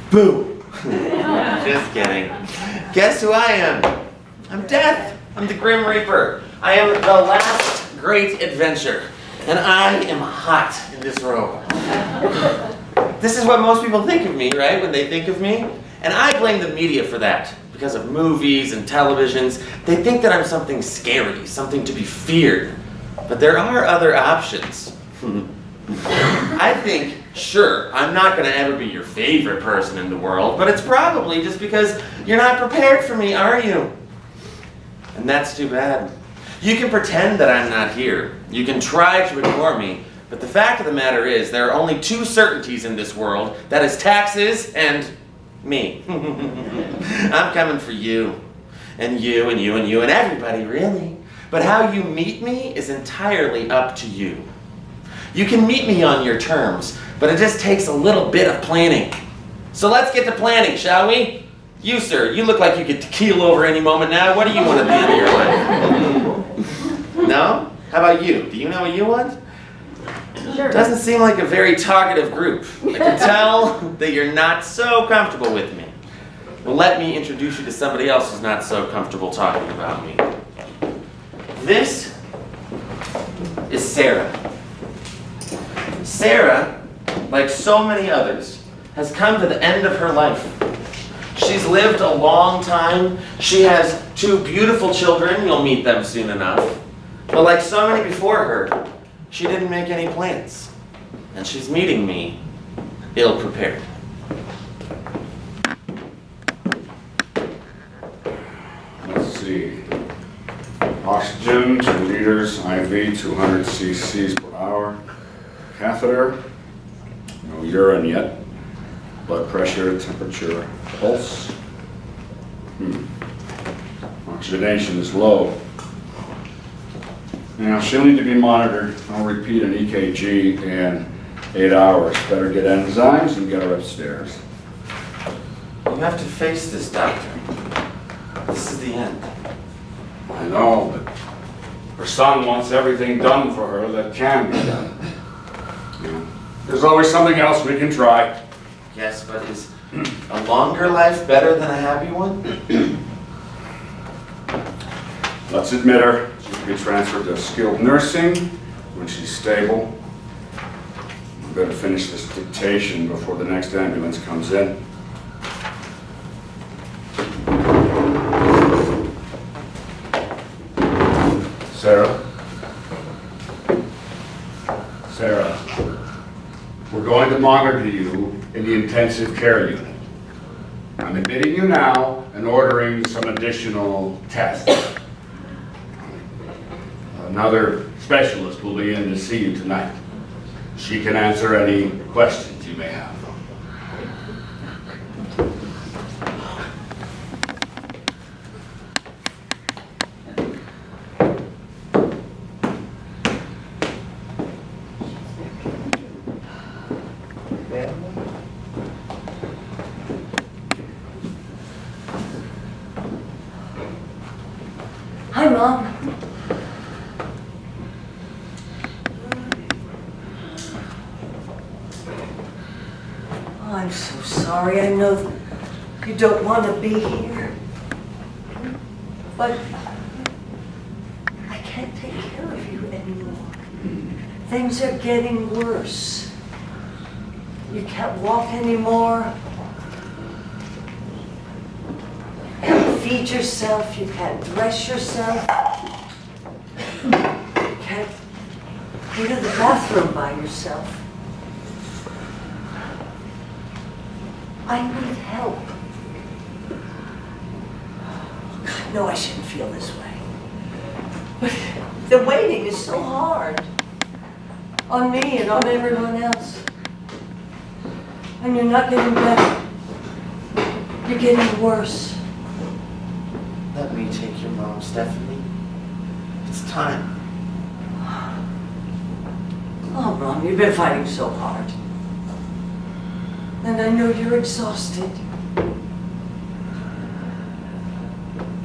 Boo! Just kidding. Guess who I am? I'm Death. I'm the Grim Reaper. I am the last great adventure. And I am hot in this robe. This is what most people think of me, right? When they think of me. And I blame the media for that. Because of movies and televisions, they think that I'm something scary, something to be feared. But there are other options. I think, sure, I'm not going to ever be your favorite person in the world, but it's probably just because you're not prepared for me, are you? And that's too bad. You can pretend that I'm not here. You can try to ignore me, but the fact of the matter is there are only two certainties in this world. That is taxes and me. I'm coming for you, and you, and you, and you, and everybody, really. But how you meet me is entirely up to you. You can meet me on your terms, but it just takes a little bit of planning. So let's get to planning, shall we? You, sir, you look like you could keel over any moment now. What do you want at the end of your life? No? How about you? Do you know what you want? Sure. Doesn't seem like a very talkative group. I can tell that you're not so comfortable with me. Well, let me introduce you to somebody else who's not so comfortable talking about me. This is Sarah. Sarah, like so many others, has come to the end of her life. She's lived a long time. She has 2 beautiful children. You'll meet them soon enough. But like so many before her, she didn't make any plans. And she's meeting me ill-prepared. Let's see. Oxygen, 2 liters, IV, 200 cc's per hour. Catheter, no urine yet. Blood pressure, temperature, pulse. Oxygenation is low. Now she'll need to be monitored. I'll repeat an EKG in 8 hours. Better get enzymes and get her upstairs. You have to face this, doctor. This is the end. I know, but her son wants everything done for her that can be done. There's always something else we can try. Yes, but is a longer life better than a happy one? Let's admit her. She can be transferred to skilled nursing when she's stable. We better finish this dictation before the next ambulance comes in. Sarah? Sarah, we're going to monitor you in the intensive care unit. I'm admitting you now and ordering some additional tests. Another specialist will be in to see you tonight. She can answer any questions you may have. Hi, Mom. Oh, I'm so sorry. I know you don't want to be here. But I can't take care of you anymore. Things are getting worse. You can't walk anymore. You can't feed yourself. You can't dress yourself. You can't go to the bathroom by yourself. I need help. No, I shouldn't feel this way. But the waiting is so hard. On me and on everyone else. And you're not getting better. You're getting worse. Let me take your mom, Stephanie. It's time. Oh, Mom, you've been fighting so hard. And I know you're exhausted.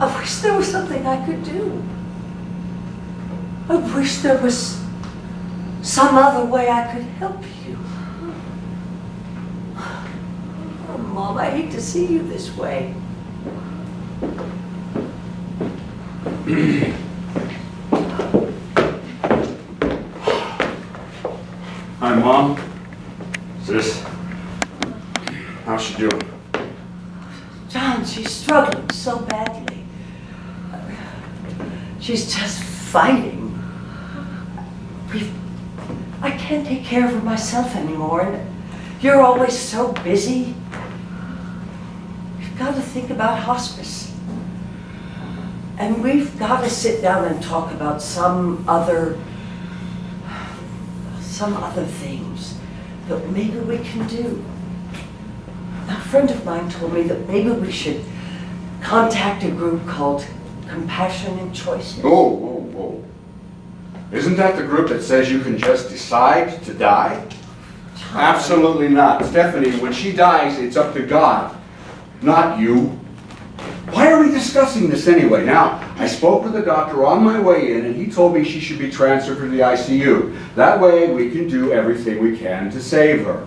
Oh, wish there was something I could do. I wish there was some other way I could help you. Oh, Mom, I hate to see you this way. Hi, Mom. Sis, how's she doing? John, she's struggling so badly. She's just fighting. I can't take care of her myself anymore, and you're always so busy. We've got to think about hospice. And we've got to sit down and talk about some other things that maybe we can do. A friend of mine told me that maybe we should contact a group called Compassionate Choices. Whoa. Isn't that the group that says you can just decide to die? Absolutely not. Stephanie, when she dies, it's up to God, not you. Why are we discussing this anyway? Now, I spoke with the doctor on my way in, and he told me she should be transferred to the ICU. That way, we can do everything we can to save her.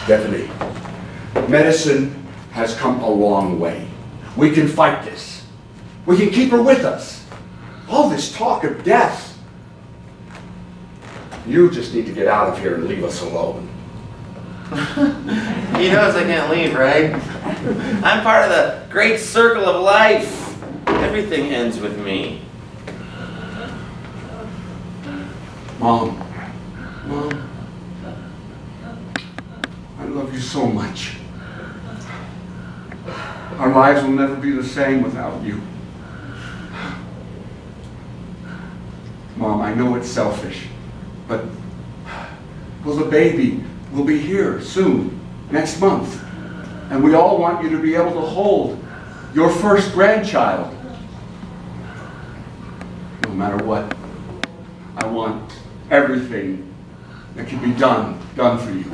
Stephanie, medicine has come a long way. We can fight this. We can keep her with us. All this talk of death. You just need to get out of here and leave us alone. He knows I can't leave, right? I'm part of the great circle of life. Everything ends with me. Mom. I love you so much. Our lives will never be the same without you. Mom, I know it's selfish, but well, the baby will be here soon, next month. And we all want you to be able to hold your first grandchild. No matter what, I want everything that can be done for you.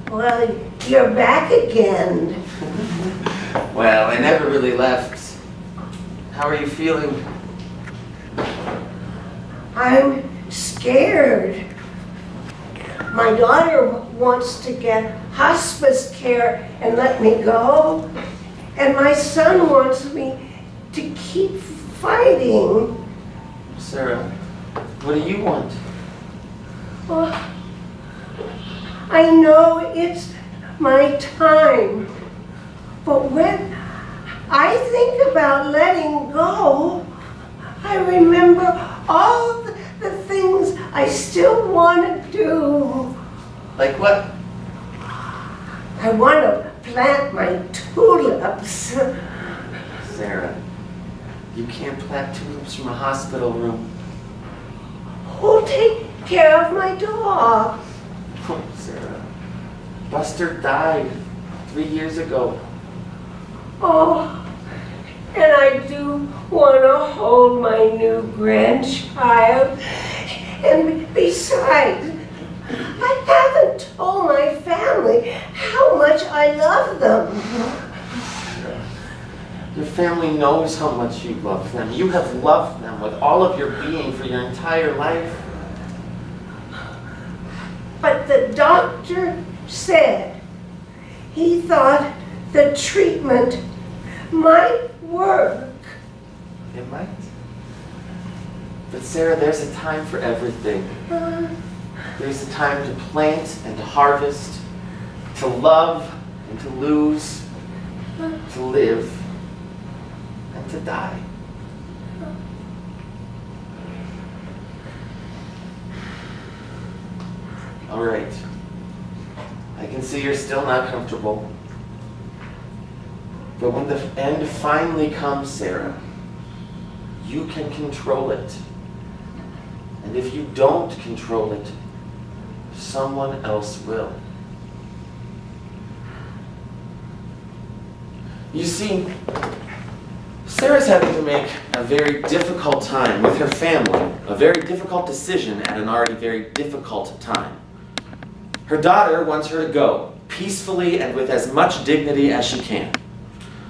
Well, you're back again. Well, I never really left. How are you feeling? I'm scared. My daughter wants to get hospice care and let me go. And my son wants me to keep fighting. Sarah, what do you want? Well, I know it's my time, but when I think about letting go, I remember all the things I still want to do. Like what? I want to plant my tulips. Sarah, you can't plant tulips from a hospital room. Who'll take care of my dog? Oh, Sarah, Buster died 3 years ago. Oh, and I do want to hold my new grandchild. And besides, I haven't told my family how much I love them. Your family knows how much you love them. You have loved them with all of your being for your entire life. But the doctor said he thought the treatment might work. It might. But Sarah, there's a time for everything. There's a time to plant and to harvest, to love and to lose, to live and to die. All right. I can see you're still not comfortable. But when the end finally comes, Sarah, you can control it. And if you don't control it, someone else will. You see, Sarah's having to make a very difficult time with her family, a very difficult decision at an already very difficult time. Her daughter wants her to go, peacefully and with as much dignity as she can.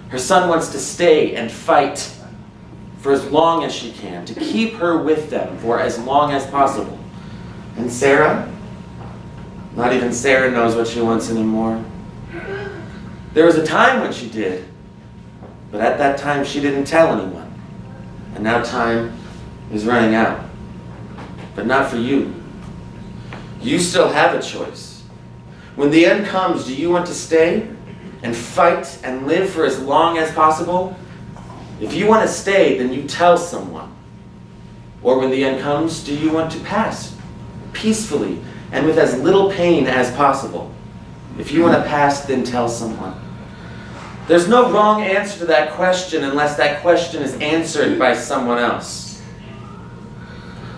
Her son wants to stay and fight for as long as she can, to keep her with them for as long as possible. And Sarah? Not even Sarah knows what she wants anymore. There was a time when she did, but at that time she didn't tell anyone. And now time is running out. But not for you. You still have a choice. When the end comes, do you want to stay and fight and live for as long as possible? If you want to stay, then you tell someone. Or when the end comes, do you want to pass peacefully and with as little pain as possible? If you want to pass, then tell someone. There's no wrong answer to that question unless that question is answered by someone else.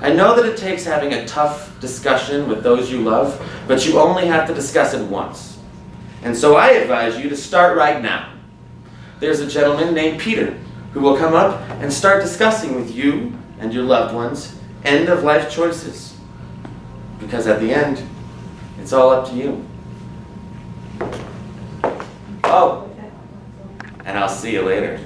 I know that it takes having a tough discussion with those you love, but you only have to discuss it once. And so I advise you to start right now. There's a gentleman named Peter who will come up and start discussing with you and your loved ones end-of-life choices. Because at the end, it's all up to you. Oh, and I'll see you later.